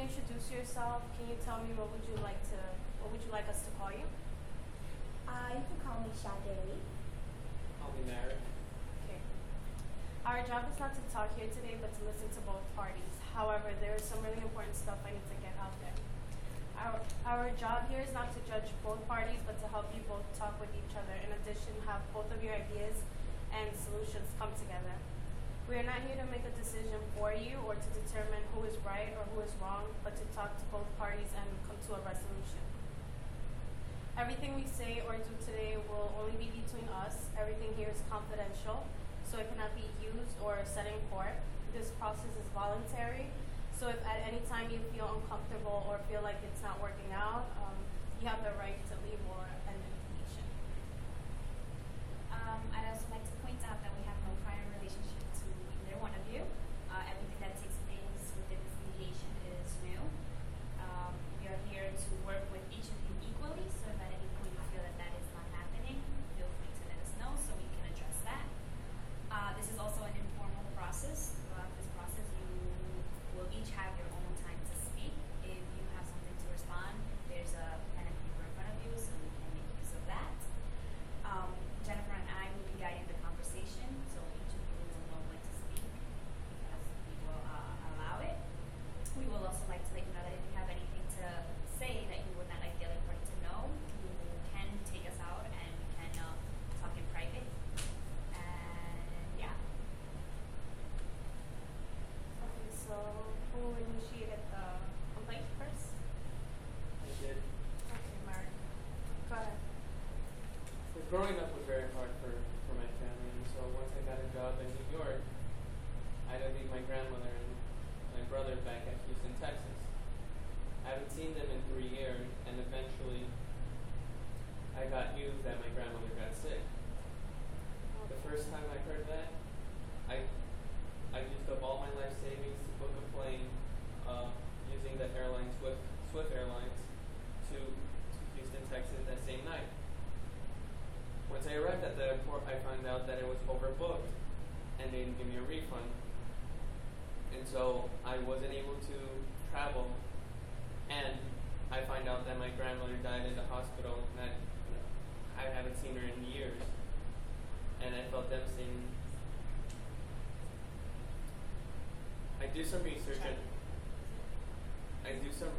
introduce yourself? Can you tell me what would you like us to call you? You can call me Sade. I'll be married. Okay. Our job is not to talk here today, but to listen to both parties. However, there is some really important stuff I need to get out there. Our job here is not to judge both parties, but to help you both talk with each other. In addition, have both of your ideas and solutions come together. We are not here to make a decision for you or to determine who is right or who is wrong, but to talk to both parties and come to a resolution. Everything we say or do today will only be between us. Everything here is confidential, so it cannot be used or said in court. This process is voluntary, so if at any time you feel uncomfortable or feel like it's not working out, you have the right to leave or end the mediation. I'd also like to point out that we have no prior relationship to either one of you. Everything that takes place within this mediation is new. We are here to work with each of you equally, so if at any point you feel that that is not happening, feel free to let us know so we can address that. This is also an informal process. Throughout this process, you will each have your own time to speak. If you have something to respond, there's a pen and paper in front of you, so you can make use of that. Jennifer and I will be guiding the conversation, so each of you will know when to speak because we will allow it. We will also like to let you know that if you have anything to say that you would not like the other party to know, you can take us out and we can talk in private. And yeah. Okay, so who initiated the complaint first? I did. Okay, Mark. Go ahead. So growing up was very hard for my family, and so once I got a job in New York, I had to leave my grandmother and my brother back at Houston, Texas. I haven't seen them in 3 years, and eventually I got news that my grandmother got sick. The first time I heard that, I used up all my life savings to book a plane using the airline Swift Airlines to Houston, Texas that same night. Once I arrived at the airport, I found out that it was overbooked and they didn't give me a refund. And so I wasn't able to travel, and I find out that my grandmother died in the hospital and that I haven't seen her in years. And I felt devastating. I do some research and I do some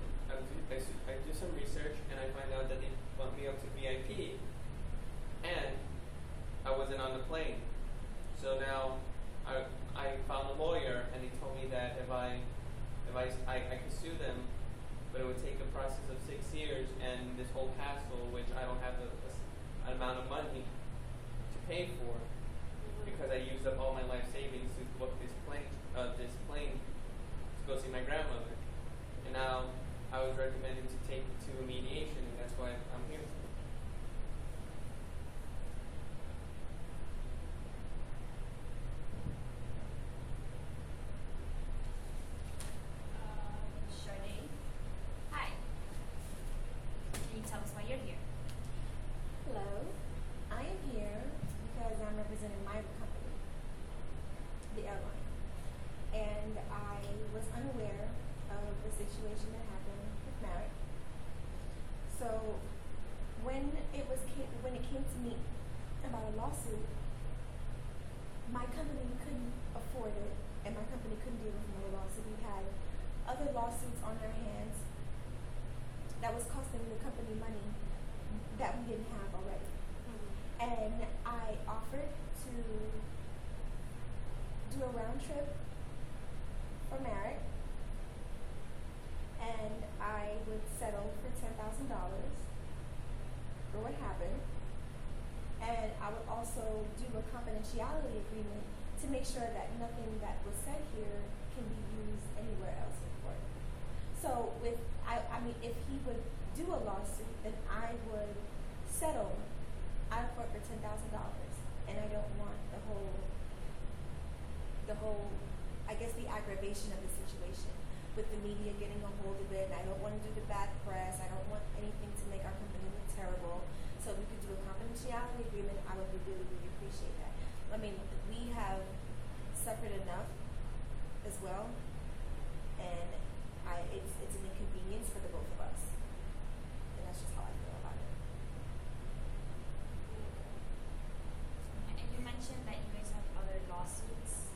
research, and I find out that they bump me up to VIP, and I wasn't on the plane. So now I found a lawyer, and he told me that if I could sue them, but it would take a process of 6 years and this whole hassle, which I don't have an amount of money to pay for, because I used up all my life savings to book this plane to go see my grandmother. And now I was recommended to take to a mediation, and that's why I'm here. Sade. Hi. Can you tell us why you're here? Hello. I am here because I'm representing my company, the Airline. And I was unaware of the situation that happened with Merrick. So when it came to me about a lawsuit, my company couldn't afford it, and my company couldn't deal with another lawsuit. We had other lawsuits on our hands that was costing the company money that we didn't have already. And I offered to do a round trip for Merrick, and I would settle for $10,000 for what happened, and I would also do a confidentiality agreement to make sure that nothing that was said here can be used anywhere else in court. So if he would do a lawsuit, then I would settle out of court for $10,000, and I don't want the whole, I guess, the aggravation of the situation with the media getting a hold of it. And I don't want to do the bad press. I don't want anything to make our company look terrible. So if we could do a confidentiality agreement, I would really, really appreciate that. I mean, we have suffered enough as well, and it's an inconvenience for the both of us. And that's just how I feel about it. And you mentioned that you guys have other lawsuits,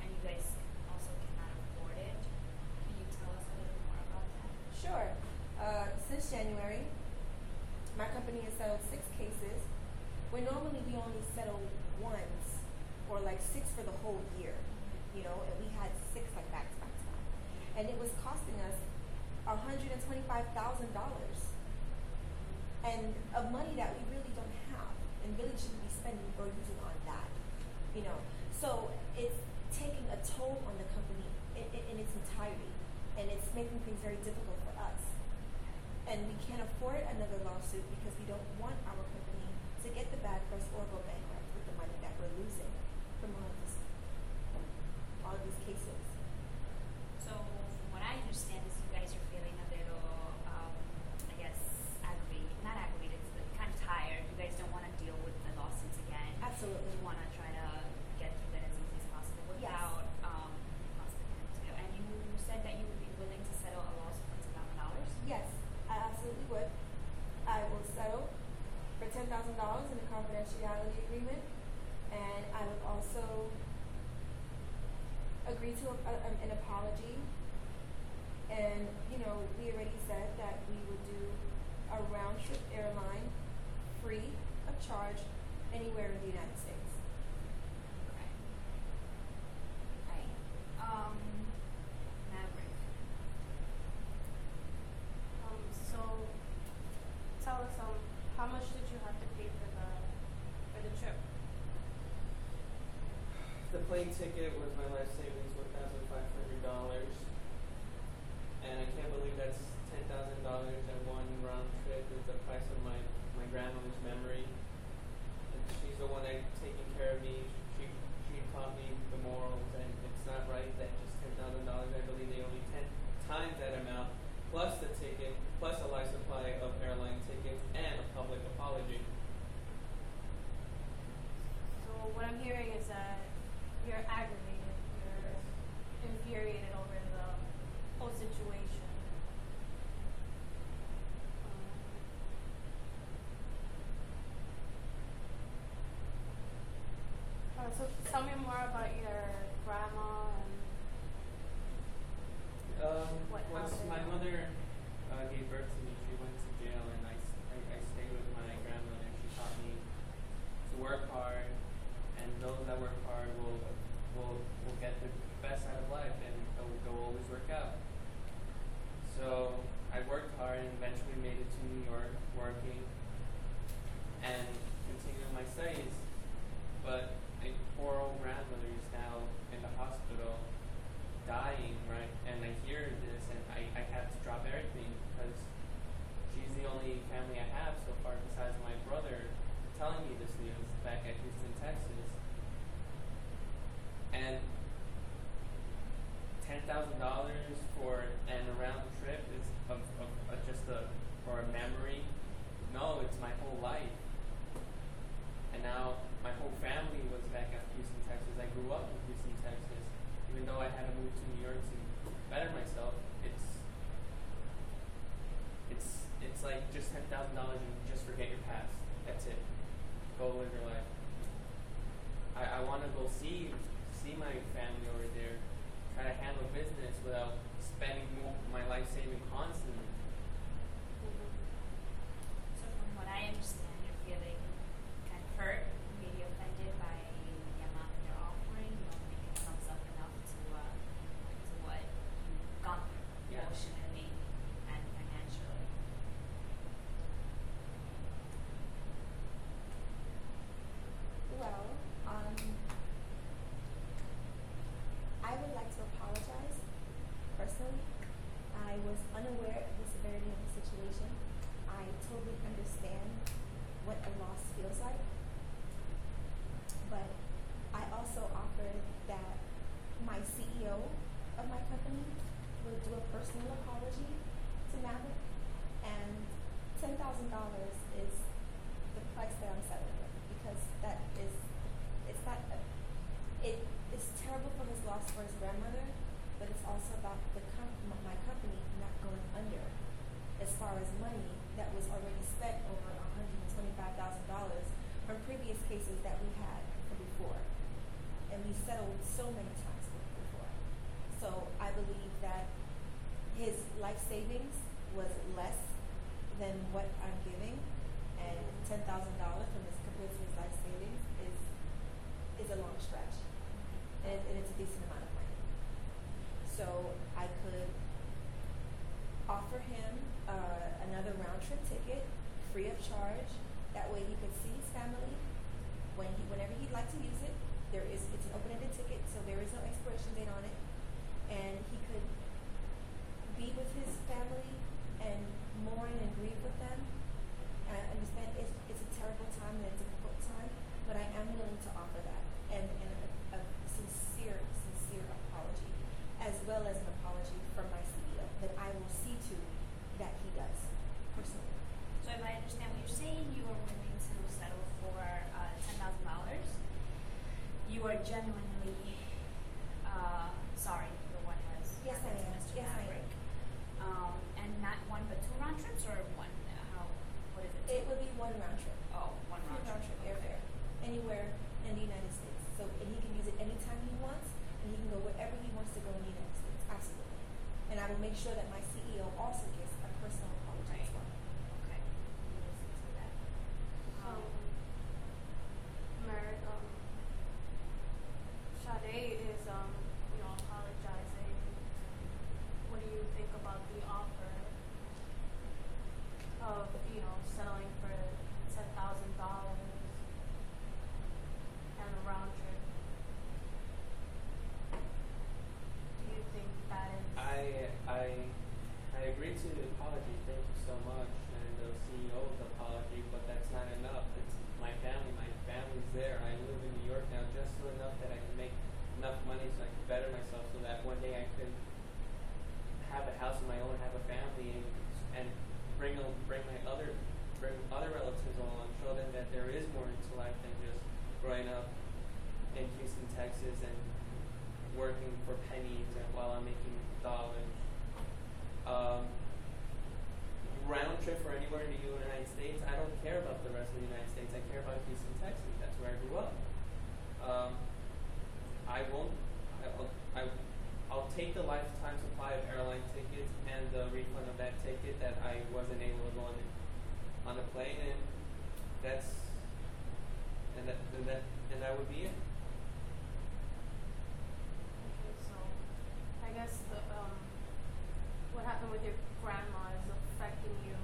and you guys also cannot afford it. Can you tell us a little more about that? Sure. Since January, my company has settled 6 cases, where normally we only settle once, or like 6 for the whole year, you know, and we had 6 like back to back to back. And it was costing us $125,000 and of money that we really don't have and really shouldn't be spending or using on that, you know. So it's taking a toll on the company in its entirety, and it's making things very difficult for us. And we can't afford another lawsuit because we don't want our company to get the bad press or go bankrupt with the money that we're losing from all of these cases. So, from what I understand, is you guys are feeling a little, I guess, not aggravated, but kind of tired. You guys don't want to deal with the lawsuits again. Absolutely. You want to try to get through that as easy as possible without costing them too. And you said that you would be willing to settle a lawsuit for $10,000. Yes, I absolutely would. I will settle for $10,000 in a confidentiality agreement, and I would also agree to an apology. And, you know, we already said that we would do a round-trip airline free of charge anywhere in the United States. Okay. Right. Maverick. So tell us, how much did you have to pay for the trip? The plane ticket was my life savings, $1,500, and I can't believe that's $10,000 in one round trip. It's the price of my grandmother's memory. And she's the one that's taking care of me. She taught me the morals, and it's not right that just $10,000. I believe they owe me 10 times that amount, plus the ticket, plus a life supply of airline tickets, and a public apology. So what I'm hearing is that you're aggravated, you're infuriated over the whole situation. So tell me more about your grandma and what Once happened. my mother gave birth to me, she went to jail, and I stayed with my grandmother. She taught me to work hard, and those that work hard will get the best out of life, and they'll always work out. So I worked hard and eventually made it to New York, working and continuing my studies. But my poor old grandmother is now in the hospital, dying, right? And I hear this, and I have to drop everything because she's the only family I have so far besides my brother telling me this news back at Houston, Texas. And $10,000 for an around trip is for a memory. No, it's my whole life. And now my whole family was back at Houston, Texas. I grew up in Houston, Texas. Even though I had to move to New York to better myself, it's like just $10,000 and just forget your past. That's it. Go live your life. I want to go see my family over there, try to handle business without spending my life saving constantly. So from what I understand, you're feeling kind of hurt, maybe offended by the amount that they're offering. You don't think it sums up enough to what you've gone through Yeah. emotionally and financially. Well, I would like to apologize personally. I was unaware of the severity of the situation. I totally understand what a loss feels like. But I also offered that my CEO of my company would do a personal apology to Maverick, and $10,000 is the price that I'm settling with, because it's terrible for his loss for his grandmother, but it's also about the company savings was less than what I'm giving, and $10,000 from his compared to his life savings is a long stretch, and it's a decent amount of money. So I could offer him another round trip ticket, free of charge. That way he could see his family whenever he'd like to use it. It's an open-ended ticket, so there is no expiration date on it, and he could be with his family and mourn and grieve with them. And I understand it's a terrible time and a difficult time, but I am willing to offer that, and a sincere apology, as well as an apology from my CEO that I will see to that he does personally. So if I understand what you're saying, you are willing to settle for $10,000. You are genuinely sorry for what has Yes, I happened to am. Mr. Yes, I am. Maverick. And not one but two round trips, or one? What is it? It would be one round trip. Oh, one Free round trip. airfare anywhere in the United States. So, and he can use it anytime he wants, and he can go wherever he wants to go in the United States. Absolutely. And I will make sure that my CEO also gets a personal apology as well. Okay. We'll listen to that. Merrick, Sade is, apologizing. What do you think about the offer of, settling for $10,000 and a round trip? Do you think that is? I agree to the apology. Thank you so much, and the CEO's apology. But that's not enough. It's my family. My family's there. I live in New York now, just enough that I can make enough money so I can better myself, so that one day I can have a house of my own, have a family, and bring other relatives along, show them that there is more to life than just growing up in Houston, Texas, and working for pennies while I'm making dollars. Round trip for anywhere in the United States, I don't care about the rest of the United States. I care about Houston, Texas. That's where I grew up. I'll take the lifetime supply of airline tickets and the refund of that ticket that I wasn't able to go on a plane, and that would be it. Okay, so I guess what happened with your grandma is affecting you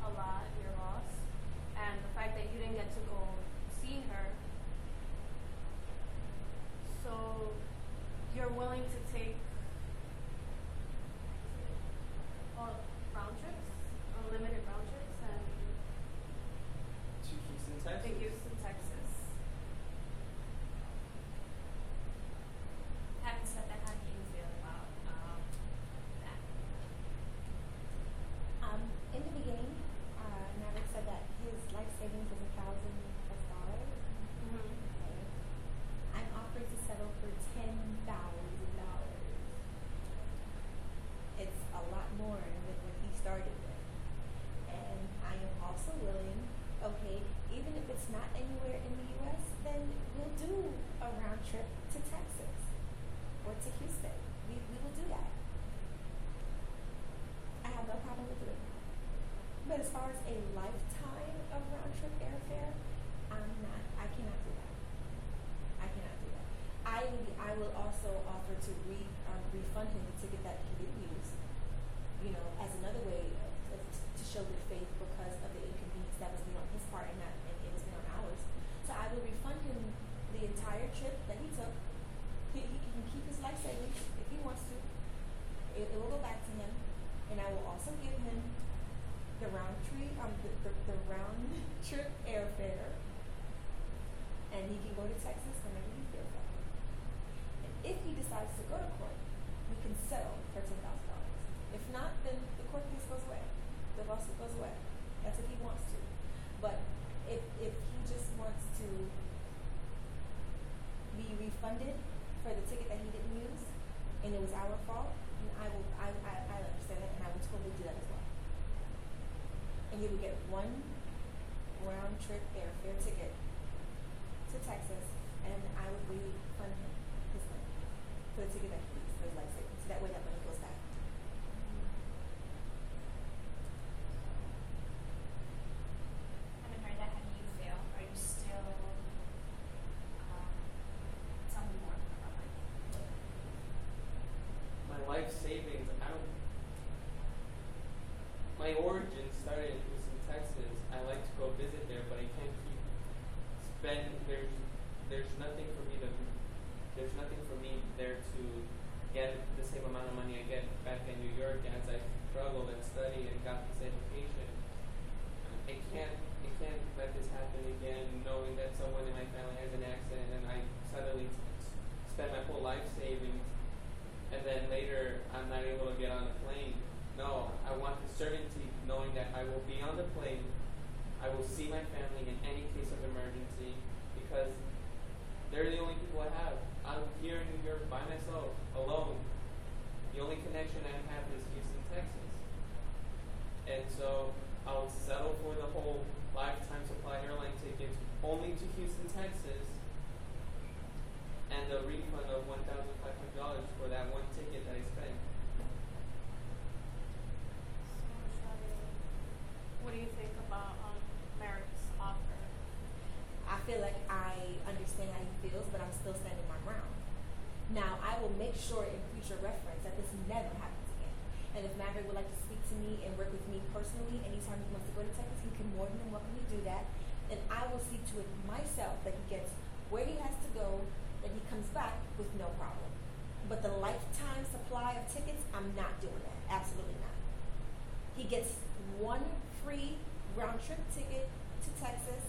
a lot, your loss, and the fact that you didn't get to go see her. So you're willing to take round trips, unlimited round trips, and To Houston, to Texas. Houston, Texas. Having said that, how do you feel about that? In the beginning, Maverick said that his life savings was $1,000+. Mm-hmm. Okay. I'm offering to settle for $10,000. It's a lot more than what he started with. And I am also willing, okay, even if it's not anywhere in the US, then we'll do a round trip to Texas or to Houston. We will do that. I have no problem with doing that. But as far as a lifetime of round trip airfare, I cannot do that. I cannot do that. I will also offer to refund him the ticket that he didn't use, as another way to show good faith because of the inconvenience that was made on his part and it was made on ours. So I will refund him the entire trip that he took. He can keep his life savings if he wants to. It will go back to him, and I will also give him the round trip airfare, and he can go to Texas whenever he feels like it. And if he decides to go to court, we can settle for $10,000. If not, then the court case goes away. The lawsuit goes away. That's if he wants to. But if he just wants to be refunded for the ticket that he didn't use, and it was our fault, then I understand that, and I will totally do that as well. And he would get one round trip airfare ticket to Texas, and I would refund him his money for the ticket that he used for his life savings. So that way that money goes back. my origins started in Houston, Texas. I like to go visit there, but I can't keep spend. There's nothing for me to. There's nothing for me there to get the same amount of money I get back in New York as I struggled and studied and got this education. I can't let this happen again, knowing that someone in my family has an accident and I suddenly spend my whole life savings and then later I'm not able to get on the plane. No, I want the certainty knowing that I will be on the plane, I will see my family in any case of emergency because they're the only people I have. I'm here in New York by myself, alone. The only connection I have is Houston, Texas. And so I'll settle for the whole lifetime supply airline tickets only to Houston, Texas, and the refund of $1,500 for that one ticket that I spent. So, Sade, what do you think about Merrick's offer? I feel like I understand how he feels, but I'm still standing my ground. Now, I will make sure in future reference that this never happens again. And if Maverick would like to speak to me and work with me personally anytime he wants to go to Texas, he can more than welcome to do that. And I will see to it myself that he gets where he has to go, that he comes back with no problem. But the lifetime supply of tickets, I'm not doing that. Absolutely not. He gets one free round trip ticket to Texas,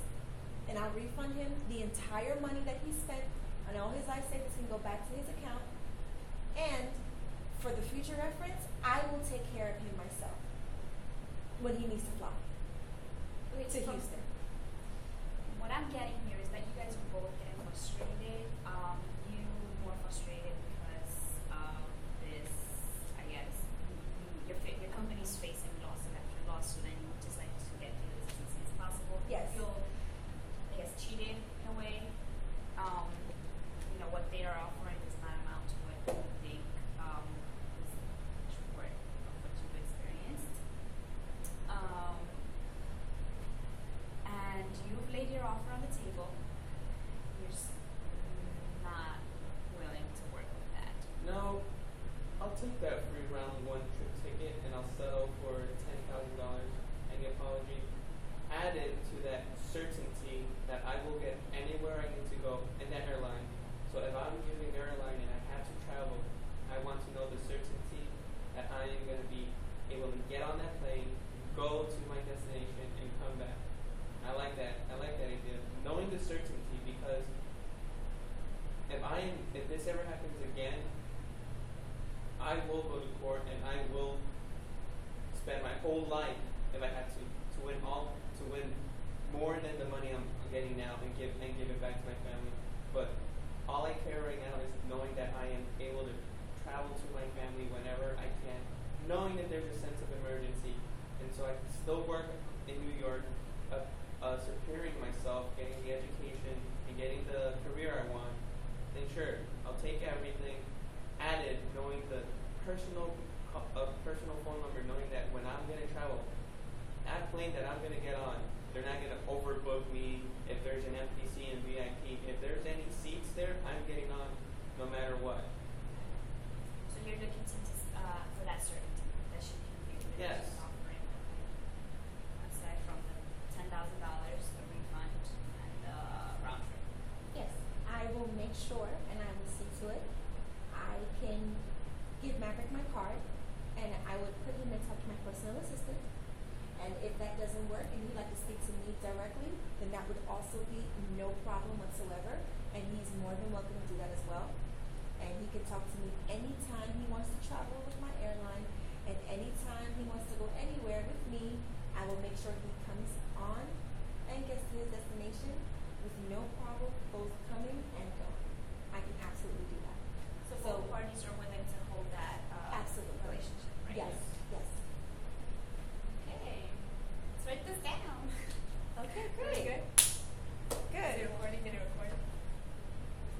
and I'll refund him the entire money that he spent on all his life savings can go back to his account. And for the future reference, I will take care of him myself when he needs to fly Okay, to so Houston. what I'm getting here is that you guys are both getting frustrated. You more frustrated because of this, I guess, your company's facing lawsuit after lawsuit and you would just like to get through this as easy as possible. Yes. You feel, I guess, cheated in a way. What they are offering does not amount to what you think is worth of what you've experienced. And you've laid your offer on the table. You're just not willing to work with that. No, I'll take that free round one trip ticket and I'll settle for $10,000 and the apology. Added to that certainty that I will get anywhere I need to go in that airline. So if I'm using the airline and I have to travel, I want to know the certainty that I am going to be able to get on that plane, go to my destination, and come back. I like that. I like that idea. Knowing the certainty, because if this ever happens again, I will go to court and I will spend my whole life, if I have to win more than the money I'm getting now and give it back to my family. But all I care right now is knowing that I am able to travel to my family whenever I can, knowing that there's a sense of emergency, and so I can still work in New York, securing myself, getting the education, and getting the career I want. Then sure, I'll take everything. Added, knowing the personal phone number, knowing that when I'm going to travel, that plane that I'm going to get on, they're not going to overbook me if there's an MPC and VIP. If there's any seats there, I'm getting on no matter what. So you're looking to for that certainty that she can give you. Yes. Offering, aside from the $10,000, the refund, and the round trip. Yes, I will make sure and I will see to it. I can give Maverick my card and I would put him in touch with my personal assistant. And if that doesn't work and he'd like to speak to me directly, then that would also be no problem whatsoever. And he's more than welcome to do that as well. And he can talk to me anytime he wants to travel with my airline, and anytime he wants to go anywhere with me. I will make sure he comes on and gets to his destination with no problem both coming and going.